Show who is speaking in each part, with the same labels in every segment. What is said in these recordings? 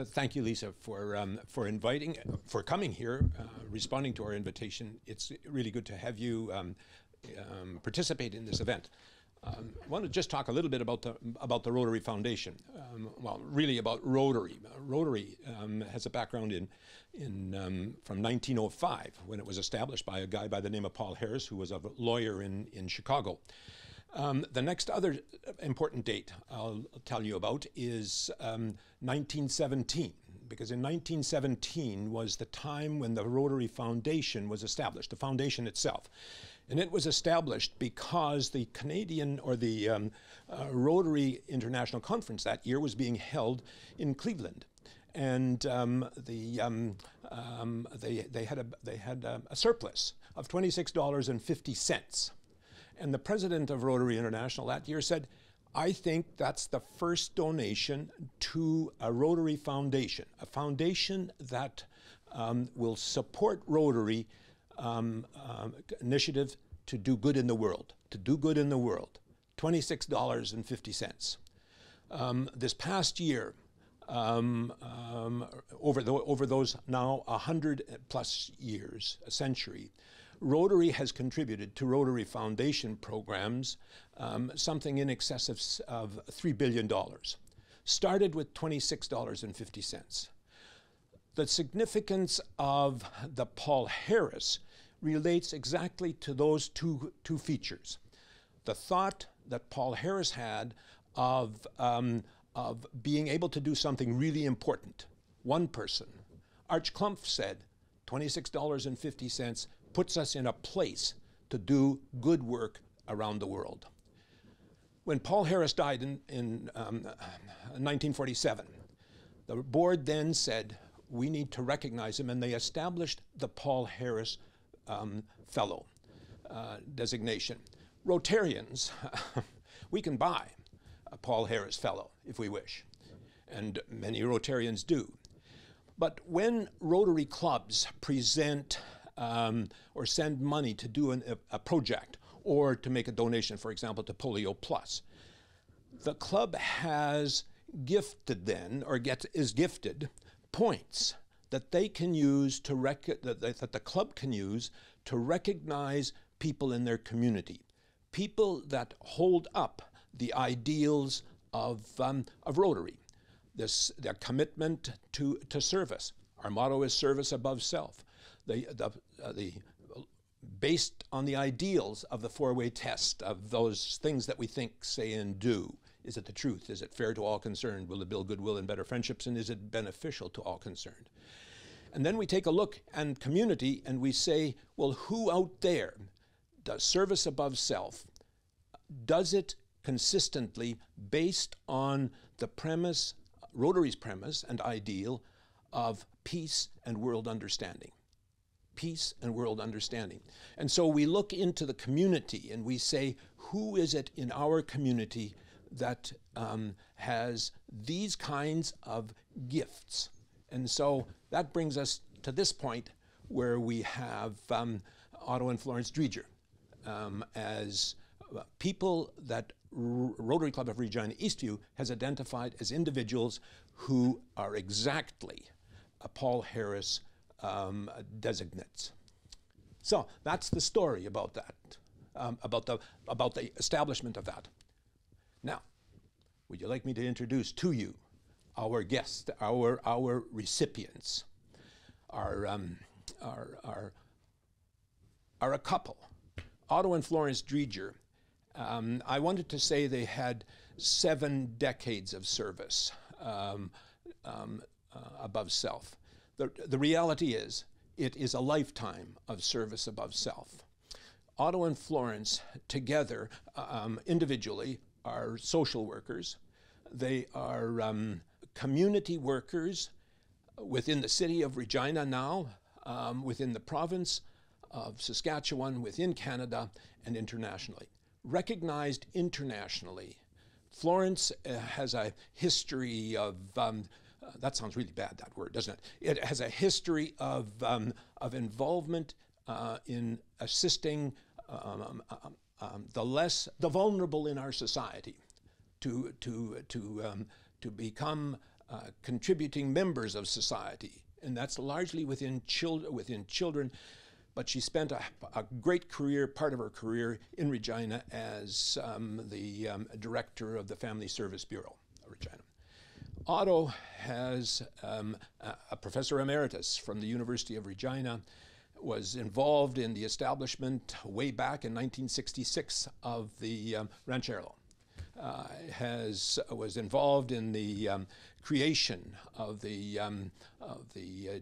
Speaker 1: Thank you, Lisa, for coming here, responding to our invitation. It's really good to have you participate in this event. I want to just talk a little bit about the Rotary Foundation. Well, really about Rotary. Rotary has a background from 1905, when it was established by a guy by the name of Paul Harris, who was a lawyer in Chicago. The next other important date I'll tell you about is 1917, because in 1917 was the time when the Rotary Foundation was established, the foundation itself. And it was established because the Canadian, or the Rotary International Conference that year was being held in Cleveland. And they had a surplus of $26.50. And the president of Rotary International that year said, I think that's the first donation to a Rotary Foundation, a foundation that will support Rotary initiative to do good in the world, $26.50. This past year, over those now 100+ years, a century, Rotary has contributed to Rotary Foundation programs something in excess of $3 billion. Started with $26.50. The significance of the Paul Harris relates exactly to those two features. The thought that Paul Harris had of being able to do something really important. One person, Arch Clump, said $26.50 puts us in a place to do good work around the world. When Paul Harris died in 1947, the board then said, we need to recognize him, and they established the Paul Harris Fellow designation. Rotarians, we can buy a Paul Harris Fellow if we wish, and many Rotarians do. But when Rotary clubs present or send money to do a project, or to make a donation, for example, to Polio Plus, the club has gifted then, or is gifted, points that they can use to that the club can use to recognize people in their community, people that hold up the ideals of Rotary, their commitment to service. Our motto is service above self. Based on the ideals of the four-way test, of those things that we think, say, and do. Is it the truth? Is it fair to all concerned? Will it build goodwill and better friendships? And is it beneficial to all concerned? And then we take a look at community and we say, well, who out there does service above self? Does it consistently based on the premise, Rotary's premise and ideal of peace and world understanding? Peace and world understanding. And so we look into the community and we say, who is it in our community that has these kinds of gifts? And so that brings us to this point where we have Otto and Florence Driedger as people that Rotary Club of Regina Eastview has identified as individuals who are exactly a Paul Harris designates. So that's the story about that, about the establishment of that. Now, would you like me to introduce to you our guests, our recipients, are a couple, Otto and Florence Driedger. I wanted to say they had 7 decades of service above self. The reality is, it is a lifetime of service above self. Otto and Florence together, individually, are social workers. They are community workers within the city of Regina now, within the province of Saskatchewan, within Canada, and internationally. Recognized internationally. Florence has a history of that sounds really bad, that word, doesn't it? It has a history of involvement in assisting the vulnerable in our society to become contributing members of society, and that's largely within children. But she spent a great career, part of her career in Regina as the director of the Family Service Bureau of Regina. Otto has a professor emeritus from the University of Regina, was involved in the establishment way back in 1966 of the Ranchero. Was involved in the creation of the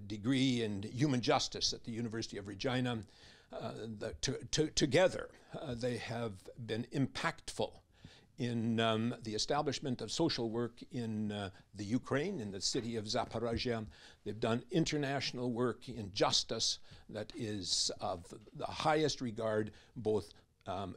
Speaker 1: degree in human justice at the University of Regina. Together, they have been impactful in the establishment of social work in the Ukraine, in the city of Zaporizhia. They've done international work in justice that is of the highest regard, both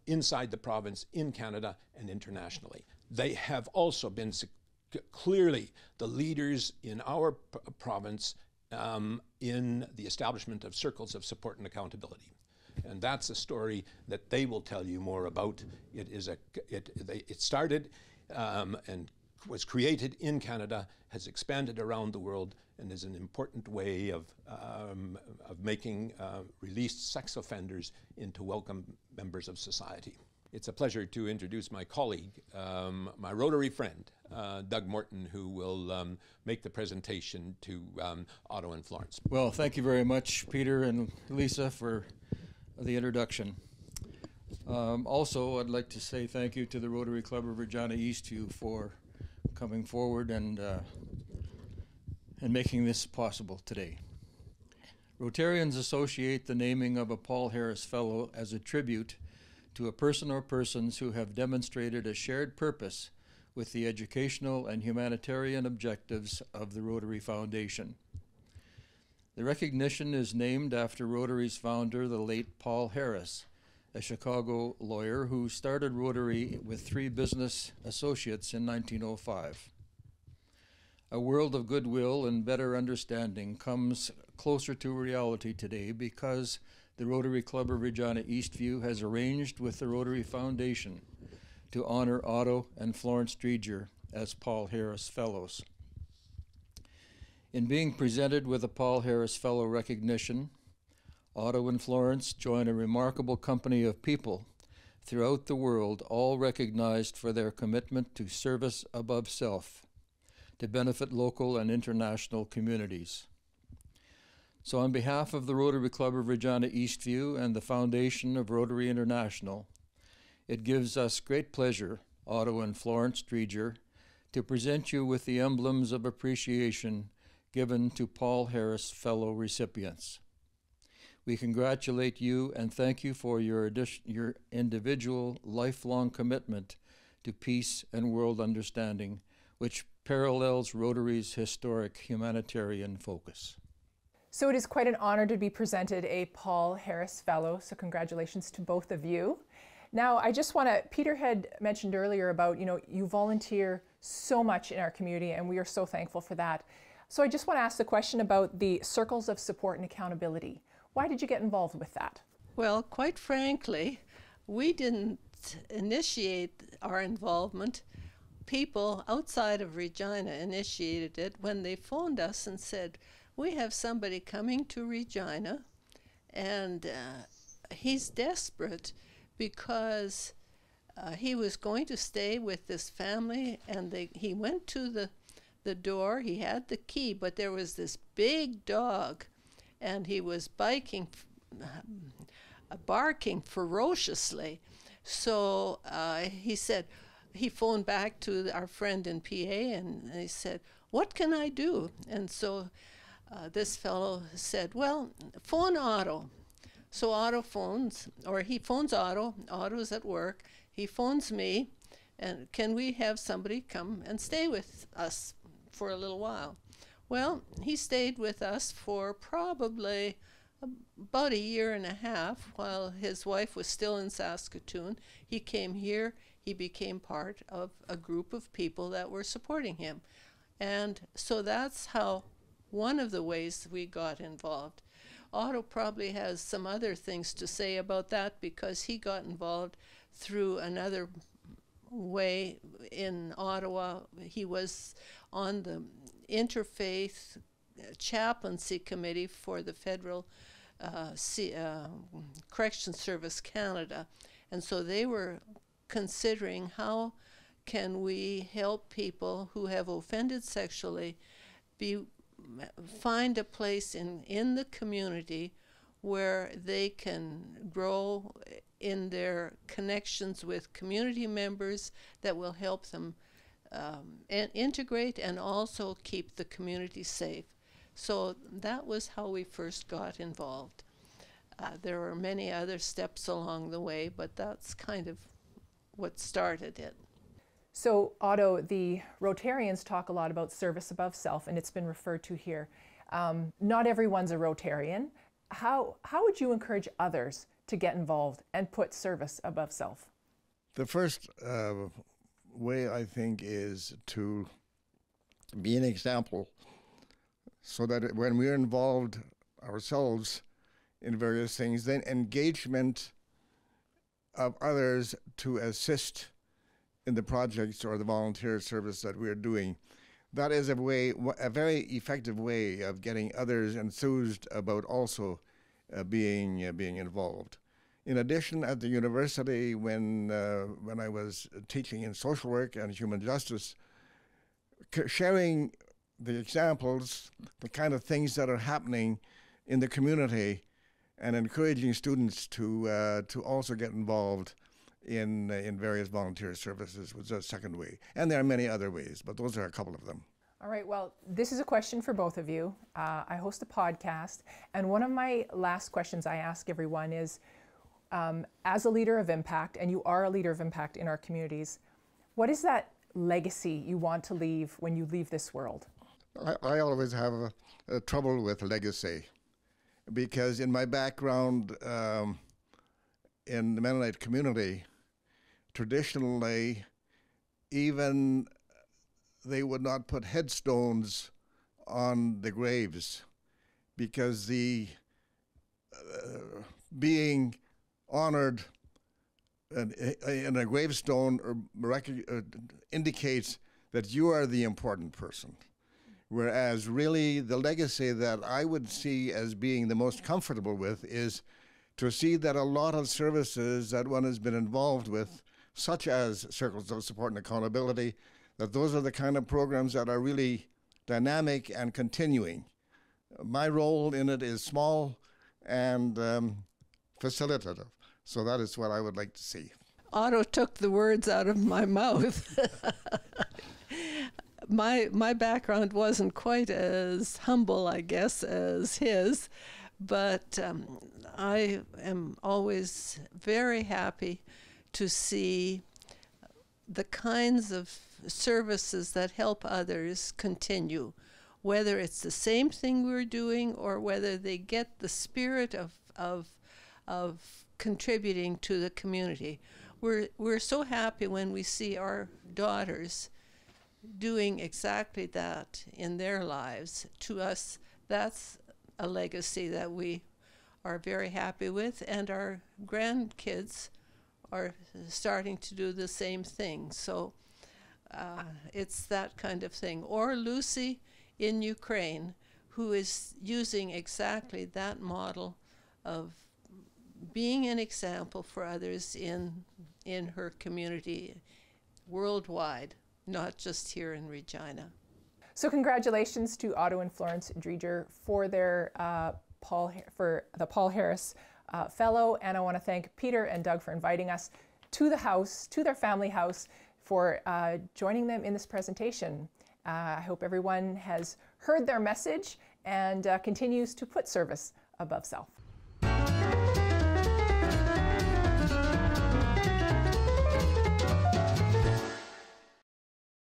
Speaker 1: inside the province, in Canada, and internationally. They have also been clearly the leaders in our province in the establishment of circles of support and accountability. And that's a story that they will tell you more about. It started and was created in Canada, has expanded around the world, and is an important way of making released sex offenders into welcome members of society. It's a pleasure to introduce my colleague, my Rotary friend, Doug Mortin, who will make the presentation to Otto and Florence.
Speaker 2: Well, thank you very much, Peter and Lisa, for the introduction. Also, I'd like to say thank you to the Rotary Club of Regina Eastview for coming forward and making this possible today. Rotarians associate the naming of a Paul Harris Fellow as a tribute to a person or persons who have demonstrated a shared purpose with the educational and humanitarian objectives of the Rotary Foundation. The recognition is named after Rotary's founder, the late Paul Harris, a Chicago lawyer who started Rotary with 3 business associates in 1905. A world of goodwill and better understanding comes closer to reality today because the Rotary Club of Regina Eastview has arranged with the Rotary Foundation to honor Otto and Florence Driedger as Paul Harris Fellows. In being presented with a Paul Harris Fellow recognition, Otto and Florence join a remarkable company of people throughout the world, all recognized for their commitment to service above self, to benefit local and international communities. So on behalf of the Rotary Club of Regina Eastview and the Foundation of Rotary International, it gives us great pleasure, Otto and Florence Driedger, to present you with the emblems of appreciation given to Paul Harris Fellow recipients. We congratulate you and thank you for your individual lifelong commitment to peace and world understanding, which parallels Rotary's historic humanitarian focus.
Speaker 3: So it is quite an honor to be presented a Paul Harris Fellow, so congratulations to both of you. Now, I just want to, Peter had mentioned earlier about, you volunteer so much in our community, and we are so thankful for that. So I just want to ask the question about the circles of support and accountability. Why did you get involved with that?
Speaker 4: Well, quite frankly, we didn't initiate our involvement. People outside of Regina initiated it when they phoned us and said, we have somebody coming to Regina, and he's desperate because he was going to stay with this family, and he went to the door. He had the key, but there was this big dog, and he was barking ferociously. So he said, he phoned back to our friend in PA, and he said, what can I do? And so this fellow said, well, phone Otto. So Otto phones, or he phones Otto. Otto's at work. He phones me, and can we have somebody come and stay with us for a little while? Well, he stayed with us for probably about 1.5 years while his wife was still in Saskatoon. He came here. He became part of a group of people that were supporting him. And so that's how one of the ways we got involved. Otto probably has some other things to say about that because he got involved through another way in Ottawa. He was on the interfaith chaplaincy committee for the Federal Correction Service Canada. And so they were considering how can we help people who have offended sexually find a place in the community where they can grow in their connections with community members that will help them and integrate and also keep the community safe. So that was how we first got involved. There were many other steps along the way, but that's kind of what started it.
Speaker 3: So, Otto, the Rotarians talk a lot about service above self, and it's been referred to here. Not everyone's a Rotarian. How would you encourage others to get involved and put service above self?
Speaker 5: The first way, I think, is to be an example, so that when we're involved ourselves in various things, then engagement of others to assist in the projects or the volunteer service that we're doing. That is a very effective way of getting others enthused about also being involved. In addition, at the university, when I was teaching in social work and human justice, sharing the examples, the kind of things that are happening in the community, and encouraging students to also get involved in various volunteer services was a second way. And there are many other ways, but those are a couple of them.
Speaker 3: All right, well, this is a question for both of you. I host a podcast, and one of my last questions I ask everyone is, as a leader of impact, and you are a leader of impact in our communities, what is that legacy you want to leave when you leave this world?
Speaker 5: I always have trouble with legacy, because in my background in the Mennonite community, traditionally, even they would not put headstones on the graves, because the being honored in a gravestone indicates that you are the important person. Whereas really the legacy that I would see as being the most comfortable with is to see that a lot of services that one has been involved with, such as Circles of Support and Accountability, that those are the kind of programs that are really dynamic and continuing. My role in it is small and facilitative, so that is what I would like to see.
Speaker 4: Otto took the words out of my mouth. My background wasn't quite as humble, I guess, as his, but I am always very happy to see the kinds of services that help others continue, whether it's the same thing we're doing or whether they get the spirit of contributing to the community. We're so happy when we see our daughters doing exactly that in their lives. To us, that's a legacy that we are very happy with, and our grandkids are starting to do the same thing. So it's that kind of thing. Or Lucy in Ukraine, who is using exactly that model of being an example for others in her community worldwide, not just here in Regina.
Speaker 3: So congratulations to Otto and Florence Driedger for their the Paul Harris Fellow, and I want to thank Peter and Doug for inviting us to the house, to their family house, for joining them in this presentation. I hope everyone has heard their message and continues to put service above self.